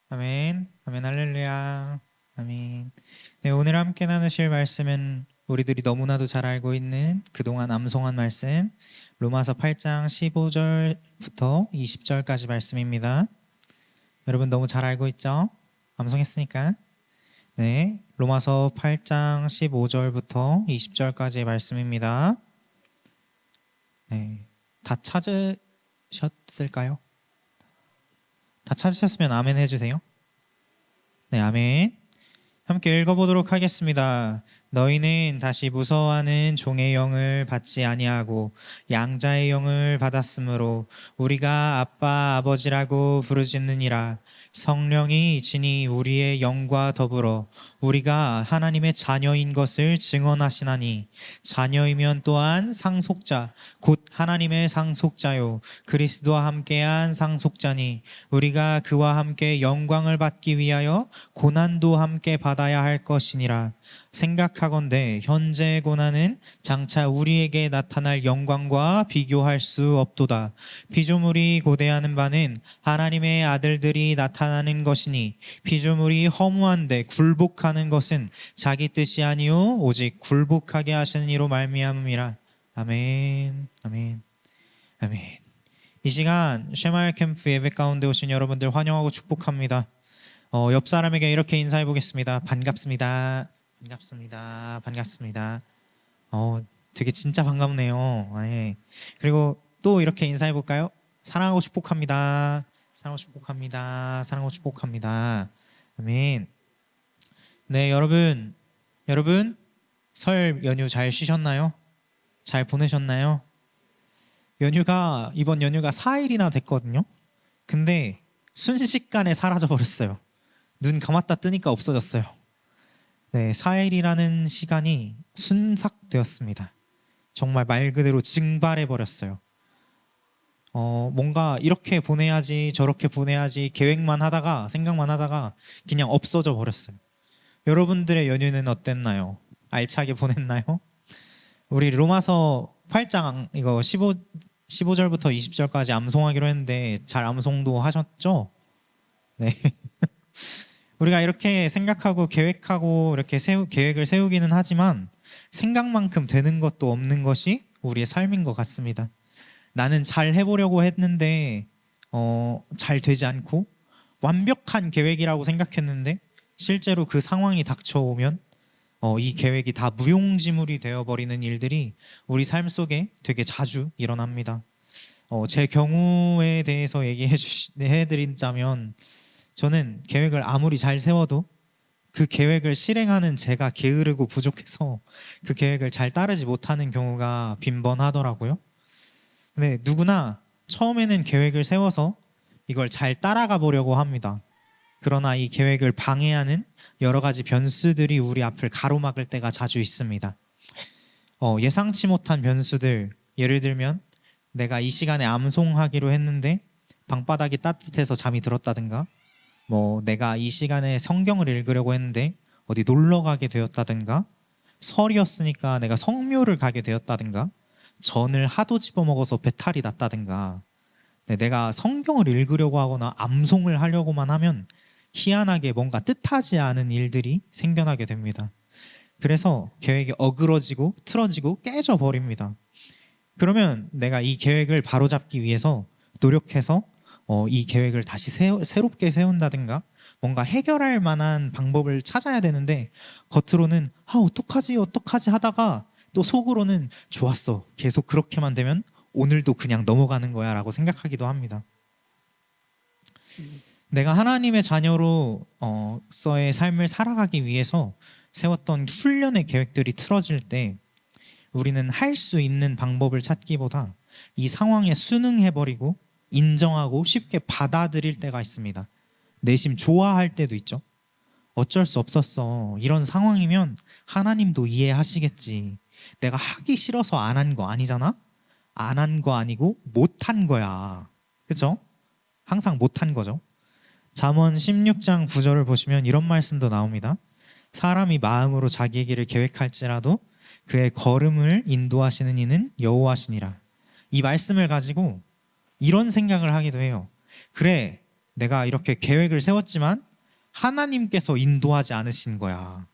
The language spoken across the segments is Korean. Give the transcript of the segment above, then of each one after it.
아멘, 아멘, 할렐루야, 아멘. 네, 오늘 함께 나누실 말씀은 우리들이 너무나도 잘 알고 있는 그동안 암송한 말씀 로마서 8장 15절부터 20절까지 말씀입니다. 여러분 너무 잘 알고 있죠? 암송했으니까. 네, 로마서 8장 15절부터 20절까지의 말씀입니다. 네, 다 찾으셨을까요? 다 찾으셨으면 아멘 해주세요. 네, 아멘. 함께 읽어보도록 하겠습니다. 너희는 다시 무서워하는 종의 영을 받지 아니하고 양자의 영을 받았으므로 우리가 아빠 아버지라고 부르짖느니라. 성령이 진히 우리의 영과 더불어 우리가 하나님의 자녀인 것을 증언하시나니 자녀이면 또한 상속자 곧 하나님의 상속자요 그리스도와 함께한 상속자니 우리가 그와 함께 영광을 받기 위하여 고난도 함께 받아야 할 것이니라. 생각하건대 현재의 고난은 장차 우리에게 나타날 영광과 비교할 수 없도다. 피조물이 고대하는 바는 하나님의 아들들이 나타나는 것이니 피조물이 허무한데 굴복하는 것은 자기 뜻이 아니요 오직 굴복하게 하시는 이로 말미암음이라. 아멘, 아멘, 아멘. 이 시간 쉐마야 캠프 예배 가운데 오신 여러분들 환영하고 축복합니다. 옆 사람에게 이렇게 인사해 보겠습니다. 반갑습니다. 반갑습니다. 반갑습니다. 되게 진짜 반갑네요. 네. 그리고 또 이렇게 인사해 볼까요? 사랑하고 축복합니다. 사랑하고 축복합니다. 사랑하고 축복합니다. 아멘. 네, 여러분 설 연휴 잘 쉬셨나요? 잘 보내셨나요? 이번 연휴가 4일이나 됐거든요. 근데 순식간에 사라져 버렸어요. 눈 감았다 뜨니까 없어졌어요. 네, 4일이라는 시간이 순삭되었습니다. 정말 말 그대로 증발해 버렸어요. 뭔가 이렇게 보내야지 저렇게 보내야지 생각만 하다가 그냥 없어져 버렸어요. 여러분들의 연휴는 어땠나요? 알차게 보냈나요? 우리 로마서 8장 이거 15절부터 20절까지 암송하기로 했는데 잘 암송도 하셨죠? 네. 우리가 이렇게 생각하고 계획하고 이렇게 계획을 세우기는 하지만 생각만큼 되는 것도 없는 것이 우리의 삶인 것 같습니다. 나는 잘 해보려고 했는데 잘 되지 않고 완벽한 계획이라고 생각했는데 실제로 그 상황이 닥쳐오면 이 계획이 다 무용지물이 되어버리는 일들이 우리 삶 속에 되게 자주 일어납니다. 제 경우에 대해서 해드린다면 저는 계획을 아무리 잘 세워도 그 계획을 실행하는 제가 게으르고 부족해서 그 계획을 잘 따르지 못하는 경우가 빈번하더라고요. 근데 누구나 처음에는 계획을 세워서 이걸 잘 따라가 보려고 합니다. 그러나 이 계획을 방해하는 여러 가지 변수들이 우리 앞을 가로막을 때가 자주 있습니다. 예상치 못한 변수들, 예를 들면 내가 이 시간에 암송하기로 했는데 방바닥이 따뜻해서 잠이 들었다든가 내가 이 시간에 성경을 읽으려고 했는데 어디 놀러 가게 되었다든가 설이었으니까 내가 성묘를 가게 되었다든가 전을 하도 집어먹어서 배탈이 났다든가 내가 성경을 읽으려고 하거나 암송을 하려고만 하면 희한하게 뭔가 뜻하지 않은 일들이 생겨나게 됩니다. 그래서 계획이 어그러지고 틀어지고 깨져버립니다. 그러면 내가 이 계획을 바로잡기 위해서 노력해서 이 계획을 다시 새롭게 세운다든가 뭔가 해결할 만한 방법을 찾아야 되는데 겉으로는 어떡하지 하다가 또 속으로는 좋았어, 계속 그렇게만 되면 오늘도 그냥 넘어가는 거야 라고 생각하기도 합니다. 내가 하나님의 자녀로서의 삶을 살아가기 위해서 세웠던 훈련의 계획들이 틀어질 때 우리는 할 수 있는 방법을 찾기보다 이 상황에 순응해버리고 인정하고 쉽게 받아들일 때가 있습니다. 내심 좋아할 때도 있죠. 어쩔 수 없었어. 이런 상황이면 하나님도 이해하시겠지. 내가 하기 싫어서 안 한 거 아니잖아? 안 한 거 아니고 못한 거야. 그렇죠? 항상 못한 거죠. 잠언 16장 9절을 보시면 이런 말씀도 나옵니다. 사람이 마음으로 자기의 길을 계획할지라도 그의 걸음을 인도하시는 이는 여호와시니라. 이 말씀을 가지고 이런 생각을 하기도 해요. 그래, 내가 이렇게 계획을 세웠지만 하나님께서 인도하지 않으신 거야.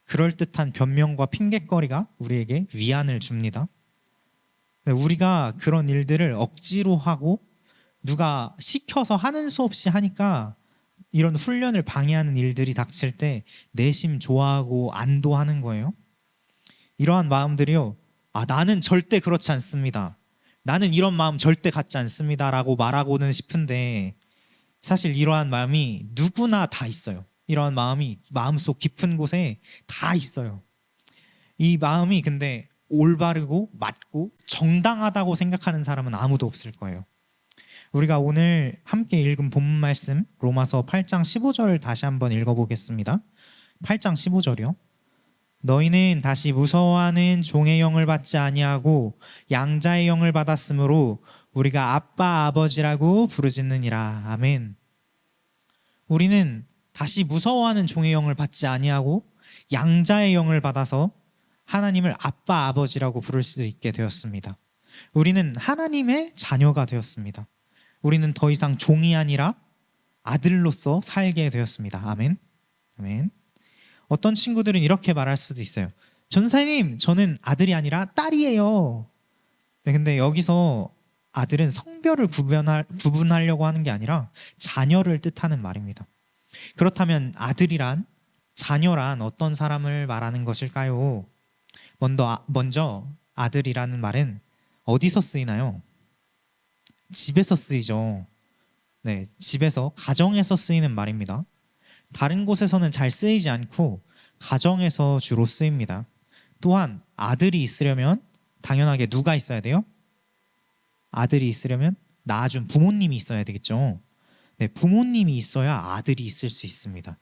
그럴듯한 변명과 핑계거리가 우리에게 위안을 줍니다. 우리가 그런 일들을 억지로 하고 누가 시켜서 하는 수 없이 하니까 이런 훈련을 방해하는 일들이 닥칠 때 내심 좋아하고 안도하는 거예요. 이러한 마음들이요, 나는 절대 그렇지 않습니다, 나는 이런 마음 절대 갖지 않습니다 라고 말하고는 싶은데, 사실 이러한 마음이 누구나 다 있어요. 이러한 마음이 마음속 깊은 곳에 다 있어요. 이 마음이 근데 올바르고 맞고 정당하다고 생각하는 사람은 아무도 없을 거예요. 우리가 오늘 함께 읽은 본문 말씀 로마서 8장 15절을 다시 한번 읽어보겠습니다. 8장 15절이요. 너희는 다시 무서워하는 종의 영을 받지 아니하고 양자의 영을 받았으므로 우리가 아빠 아버지라고 부르짖느니라. 아멘. 우리는 다시 무서워하는 종의 영을 받지 아니하고 양자의 영을 받아서 하나님을 아빠 아버지라고 부를 수 있게 되었습니다. 우리는 하나님의 자녀가 되었습니다. 우리는 더 이상 종이 아니라 아들로서 살게 되었습니다. 아멘. 아멘. 어떤 친구들은 이렇게 말할 수도 있어요. 전사님, 저는 아들이 아니라 딸이에요. 네, 근데 여기서 아들은 성별을 구분하려고 하는 게 아니라 자녀를 뜻하는 말입니다. 그렇다면 아들이란, 자녀란 어떤 사람을 말하는 것일까요? 먼저 아들이라는 말은 어디서 쓰이나요? 집에서 쓰이죠. 네, 집에서, 가정에서 쓰이는 말입니다. 다른 곳에서는 잘 쓰이지 않고 가정에서 주로 쓰입니다. 또한 아들이 있으려면 당연하게 누가 있어야 돼요? 아들이 있으려면 낳아준 부모님이 있어야 되겠죠. 네, 부모님이 있어야 아들이 있을 수 있습니다.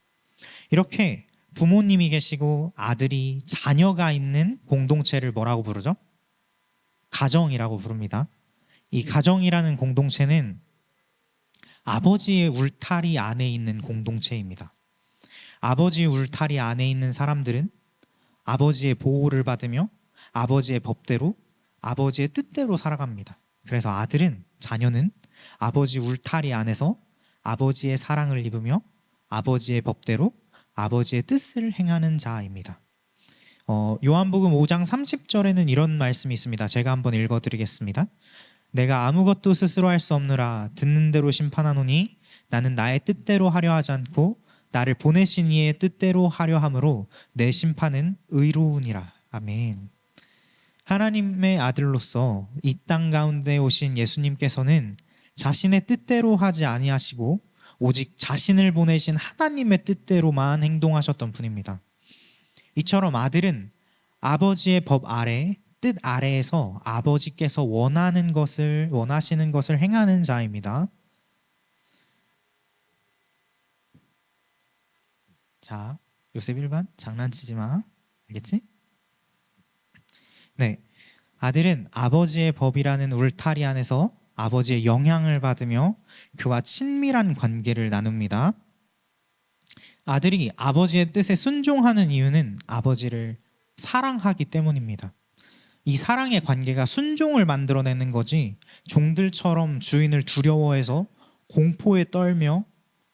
이렇게 부모님이 계시고 아들이, 자녀가 있는 공동체를 뭐라고 부르죠? 가정이라고 부릅니다. 이 가정이라는 공동체는 아버지의 울타리 안에 있는 공동체입니다. 아버지의 울타리 안에 있는 사람들은 아버지의 보호를 받으며 아버지의 법대로, 아버지의 뜻대로 살아갑니다. 그래서 아들은, 자녀는 아버지 울타리 안에서 아버지의 사랑을 입으며 아버지의 법대로 아버지의 뜻을 행하는 자입니다. 요한복음 5장 30절에는 이런 말씀이 있습니다. 제가 한번 읽어드리겠습니다. 내가 아무것도 스스로 할 수 없느라 듣는 대로 심판하노니 나는 나의 뜻대로 하려 하지 않고 나를 보내신 이의 뜻대로 하려 함으로 내 심판은 의로우니라. 아멘. 하나님의 아들로서 이 땅 가운데 오신 예수님께서는 자신의 뜻대로 하지 아니하시고 오직 자신을 보내신 하나님의 뜻대로만 행동하셨던 분입니다. 이처럼 아들은 아버지의 법 아래, 뜻 아래에서 아버지께서 원하시는 것을 행하는 자입니다. 자, 요셉 일반 장난치지 마. 알겠지? 네, 아들은 아버지의 법이라는 울타리 안에서 아버지의 영향을 받으며 그와 친밀한 관계를 나눕니다. 아들이 아버지의 뜻에 순종하는 이유는 아버지를 사랑하기 때문입니다. 이 사랑의 관계가 순종을 만들어내는 거지, 종들처럼 주인을 두려워해서 공포에 떨며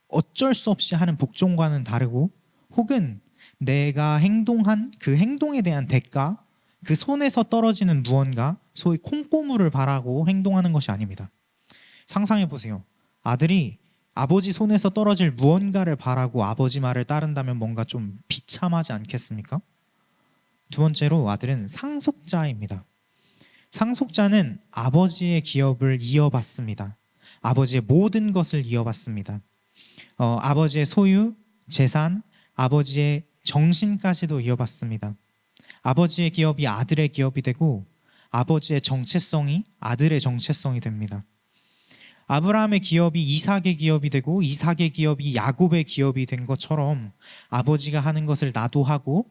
어쩔 수 없이 하는 복종과는 다르고, 혹은 내가 행동한 그 행동에 대한 대가, 그 손에서 떨어지는 무언가, 소위 콩고물을 바라고 행동하는 것이 아닙니다. 상상해 보세요. 아들이 아버지 손에서 떨어질 무언가를 바라고 아버지 말을 따른다면 뭔가 좀 비참하지 않겠습니까? 두 번째로 아들은 상속자입니다. 상속자는 아버지의 기업을 이어받습니다. 아버지의 모든 것을 이어받습니다. 아버지의 소유, 재산, 아버지의 정신까지도 이어받습니다. 아버지의 기업이 아들의 기업이 되고 아버지의 정체성이 아들의 정체성이 됩니다. 아브라함의 기업이 이삭의 기업이 되고 이삭의 기업이 야곱의 기업이 된 것처럼 아버지가 하는 것을 나도 하고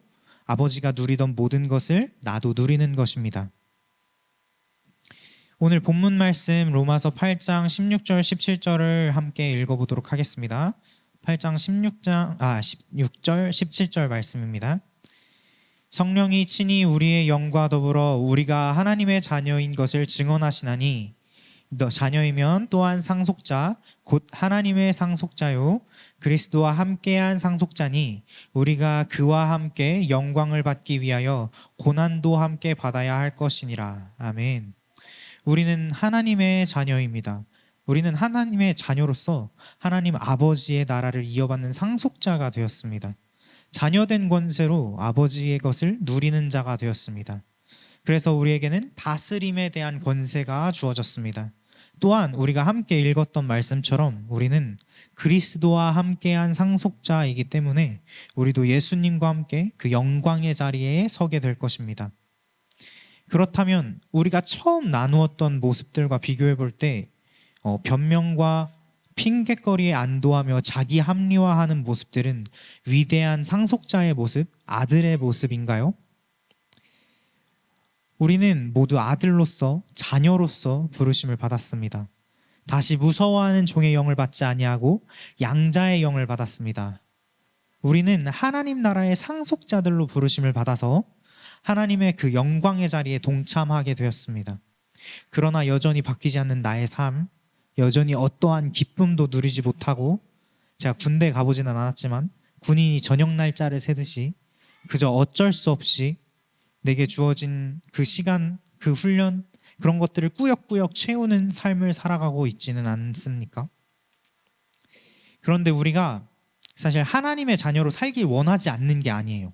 아버지가 누리던 모든 것을 나도 누리는 것입니다. 오늘 본문 말씀 로마서 8장 16절 17절을 함께 읽어보도록 하겠습니다. 8장 16절 17절 말씀입니다. 성령이 친히 우리의 영과 더불어 우리가 하나님의 자녀인 것을 증언하시나니 너 자녀이면 또한 상속자 곧 하나님의 상속자요 그리스도와 함께한 상속자니 우리가 그와 함께 영광을 받기 위하여 고난도 함께 받아야 할 것이니라. 아멘. 우리는 하나님의 자녀입니다. 우리는 하나님의 자녀로서 하나님 아버지의 나라를 이어받는 상속자가 되었습니다. 자녀된 권세로 아버지의 것을 누리는 자가 되었습니다. 그래서 우리에게는 다스림에 대한 권세가 주어졌습니다. 또한 우리가 함께 읽었던 말씀처럼 우리는 그리스도와 함께한 상속자이기 때문에 우리도 예수님과 함께 그 영광의 자리에 서게 될 것입니다. 그렇다면 우리가 처음 나누었던 모습들과 비교해 볼 때 변명과 핑곗거리에 안도하며 자기 합리화하는 모습들은 위대한 상속자의 모습, 아들의 모습인가요? 우리는 모두 아들로서 자녀로서 부르심을 받았습니다. 다시 무서워하는 종의 영을 받지 아니하고 양자의 영을 받았습니다. 우리는 하나님 나라의 상속자들로 부르심을 받아서 하나님의 그 영광의 자리에 동참하게 되었습니다. 그러나 여전히 바뀌지 않는 나의 삶, 여전히 어떠한 기쁨도 누리지 못하고 제가 군대 가보지는 않았지만 군인이 저녁 날짜를 세듯이 그저 어쩔 수 없이 내게 주어진 그 시간, 그 훈련, 그런 것들을 꾸역꾸역 채우는 삶을 살아가고 있지는 않습니까? 그런데 우리가 사실 하나님의 자녀로 살길 원하지 않는 게 아니에요.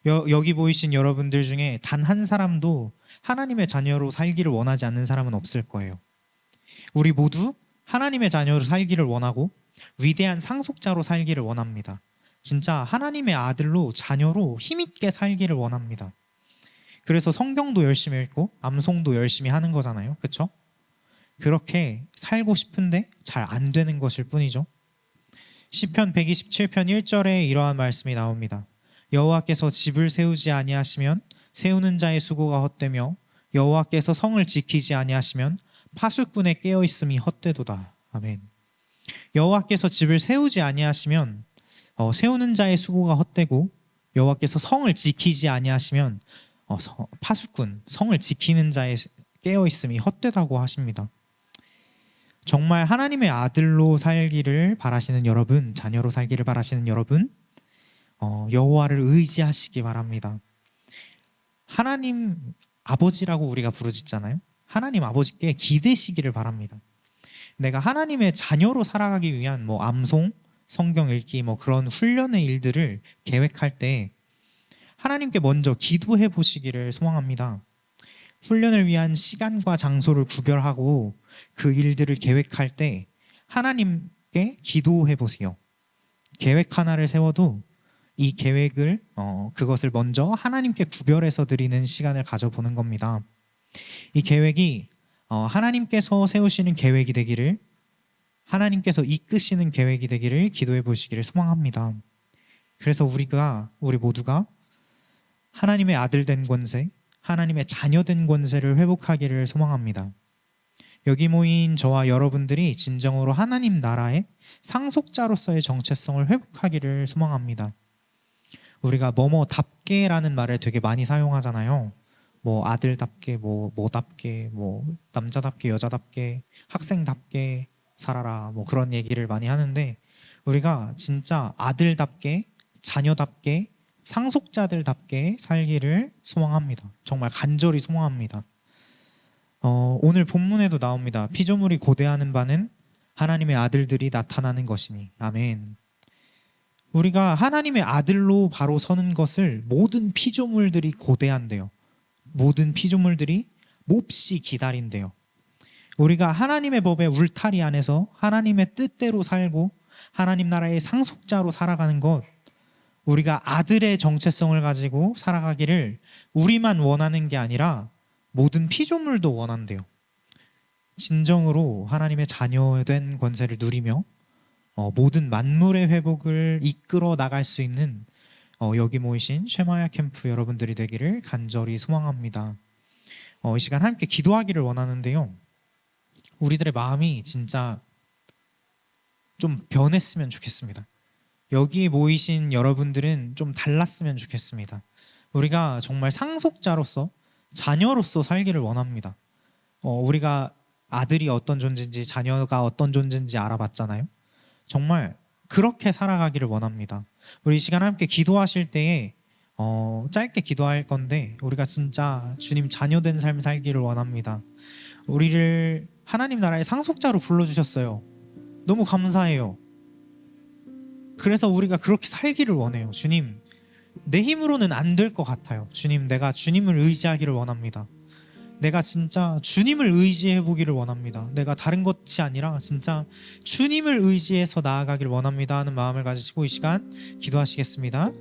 여기 보이신 여러분들 중에 단 한 사람도 하나님의 자녀로 살기를 원하지 않는 사람은 없을 거예요. 우리 모두 하나님의 자녀로 살기를 원하고 위대한 상속자로 살기를 원합니다. 진짜 하나님의 아들로 자녀로 힘있게 살기를 원합니다. 그래서 성경도 열심히 읽고 암송도 열심히 하는 거잖아요. 그렇죠? 그렇게 살고 싶은데 잘 안 되는 것일 뿐이죠. 시편 127편 1절에 이러한 말씀이 나옵니다. 여호와께서 집을 세우지 아니하시면 세우는 자의 수고가 헛되며 여호와께서 성을 지키지 아니하시면 파수꾼의 깨어있음이 헛되도다. 아멘. 여호와께서 집을 세우지 아니하시면 세우는 자의 수고가 헛되고 여호와께서 성을 지키지 아니하시면 파수꾼, 성을 지키는 자의 깨어있음이 헛되다고 하십니다. 정말 하나님의 아들로 살기를 바라시는 여러분, 자녀로 살기를 바라시는 여러분, 여호와를 의지하시기 바랍니다. 하나님 아버지라고 우리가 부르짖잖아요. 하나님 아버지께 기대시기를 바랍니다. 내가 하나님의 자녀로 살아가기 위한 암송, 성경 읽기 그런 훈련의 일들을 계획할 때 하나님께 먼저 기도해 보시기를 소망합니다. 훈련을 위한 시간과 장소를 구별하고 그 일들을 계획할 때 하나님께 기도해 보세요. 계획 하나를 세워도 이 계획을 그것을 먼저 하나님께 구별해서 드리는 시간을 가져보는 겁니다. 이 계획이 하나님께서 세우시는 계획이 되기를, 하나님께서 이끄시는 계획이 되기를 기도해 보시기를 소망합니다. 그래서 우리 모두가 하나님의 아들 된 권세, 하나님의 자녀 된 권세를 회복하기를 소망합니다. 여기 모인 저와 여러분들이 진정으로 하나님 나라의 상속자로서의 정체성을 회복하기를 소망합니다. 우리가 뭐뭐답게라는 말을 되게 많이 사용하잖아요. 아들답게, 뭐답게, 남자답게, 여자답게, 학생답게 살아라, 그런 얘기를 많이 하는데 우리가 진짜 아들답게, 자녀답게, 상속자들답게 살기를 소망합니다. 정말 간절히 소망합니다. 오늘 본문에도 나옵니다. 피조물이 고대하는 바는 하나님의 아들들이 나타나는 것이니. 아멘. 우리가 하나님의 아들로 바로 서는 것을 모든 피조물들이 고대한대요. 모든 피조물들이 몹시 기다린대요. 우리가 하나님의 법의 울타리 안에서 하나님의 뜻대로 살고 하나님 나라의 상속자로 살아가는 것, 우리가 아들의 정체성을 가지고 살아가기를 우리만 원하는 게 아니라 모든 피조물도 원한대요. 진정으로 하나님의 자녀된 권세를 누리며 모든 만물의 회복을 이끌어 나갈 수 있는 여기 모이신 쉐마야 캠프 여러분들이 되기를 간절히 소망합니다. 이 시간 함께 기도하기를 원하는데요. 우리들의 마음이 진짜 좀 변했으면 좋겠습니다. 여기 모이신 여러분들은 좀 달랐으면 좋겠습니다. 우리가 정말 상속자로서 자녀로서 살기를 원합니다. 우리가 아들이 어떤 존재인지 자녀가 어떤 존재인지 알아봤잖아요. 정말 그렇게 살아가기를 원합니다. 우리 이 시간 함께 기도하실 때에 짧게 기도할 건데 우리가 진짜 주님 자녀된 삶 살기를 원합니다. 우리를 하나님 나라의 상속자로 불러주셨어요. 너무 감사해요. 그래서 우리가 그렇게 살기를 원해요. 주님, 내 힘으로는 안 될 것 같아요. 주님, 내가 주님을 의지하기를 원합니다. 내가 진짜 주님을 의지해 보기를 원합니다. 내가 다른 것이 아니라 진짜 주님을 의지해서 나아가기를 원합니다 하는 마음을 가지시고 이 시간 기도하시겠습니다.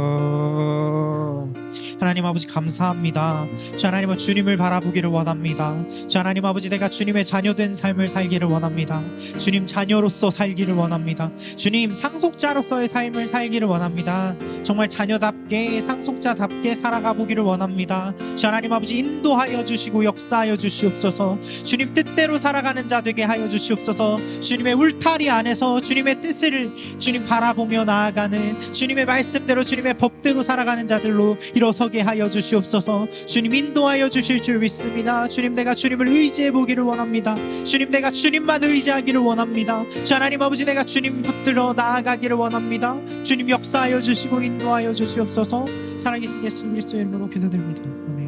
주여, 하나님 아버지 감사합니다. 주 하나님 주님을 바라보기를 원합니다. 주 하나님 아버지 내가 주님의 자녀된 삶을 살기를 원합니다. 주님 자녀로서 살기를 원합니다. 주님 상속자로서의 삶을 살기를 원합니다. 정말 자녀답게 상속자답게 살아가 보기를 원합니다. 주 하나님 아버지 인도하여 주시고 역사하여 주시옵소서. 주님 뜻대로 살아가는 자 되게 하여 주시옵소서. 주님의 울타리 안에서 주님의 뜻을 주님 바라보며 나아가는 주님의 말씀대로 주님의 법대로 살아가는 자들로 일어서게 하여 주시옵소서. 주님 인도하여 주실 줄 믿습니다. 주님 내가 주님을 의지해 보기를 원합니다. 주님 내가 주님만 의지하기를 원합니다. 주 하나님 아버지 내가 주님 붙들어 나아가기를 원합니다. 주님 역사하여 주시고 인도하여 주시옵소서. 살아계신 예수 그리스도의 이름으로 기도드립니다. 아멘.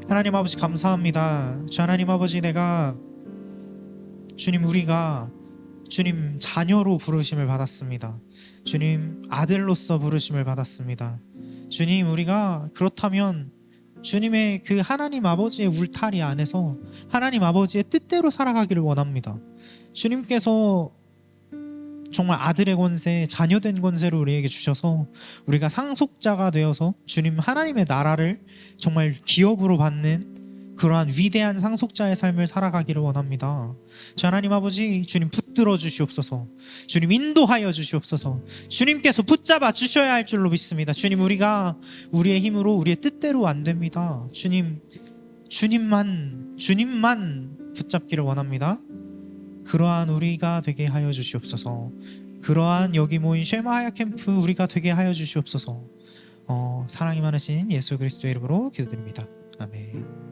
하나님 아버지 감사합니다. 주 하나님 아버지 내가 주님 우리가 주님 자녀로 부르심을 받았습니다. 주님 아들로서 부르심을 받았습니다. 주님 우리가 그렇다면 주님의 그 하나님 아버지의 울타리 안에서 하나님 아버지의 뜻대로 살아가기를 원합니다. 주님께서 정말 아들의 권세, 자녀된 권세를 우리에게 주셔서 우리가 상속자가 되어서 주님 하나님의 나라를 정말 기업으로 받는 그러한 위대한 상속자의 삶을 살아가기를 원합니다. 주 하나님 아버지 주님 붙들어 주시옵소서. 주님 인도하여 주시옵소서. 주님께서 붙잡아 주셔야 할 줄로 믿습니다. 주님 우리가 우리의 힘으로 우리의 뜻대로 안 됩니다. 주님만 붙잡기를 원합니다. 그러한 우리가 되게 하여 주시옵소서. 그러한 여기 모인 쉐마 하야 캠프 우리가 되게 하여 주시옵소서. 사랑이 많으신 예수 그리스도의 이름으로 기도드립니다. 아멘.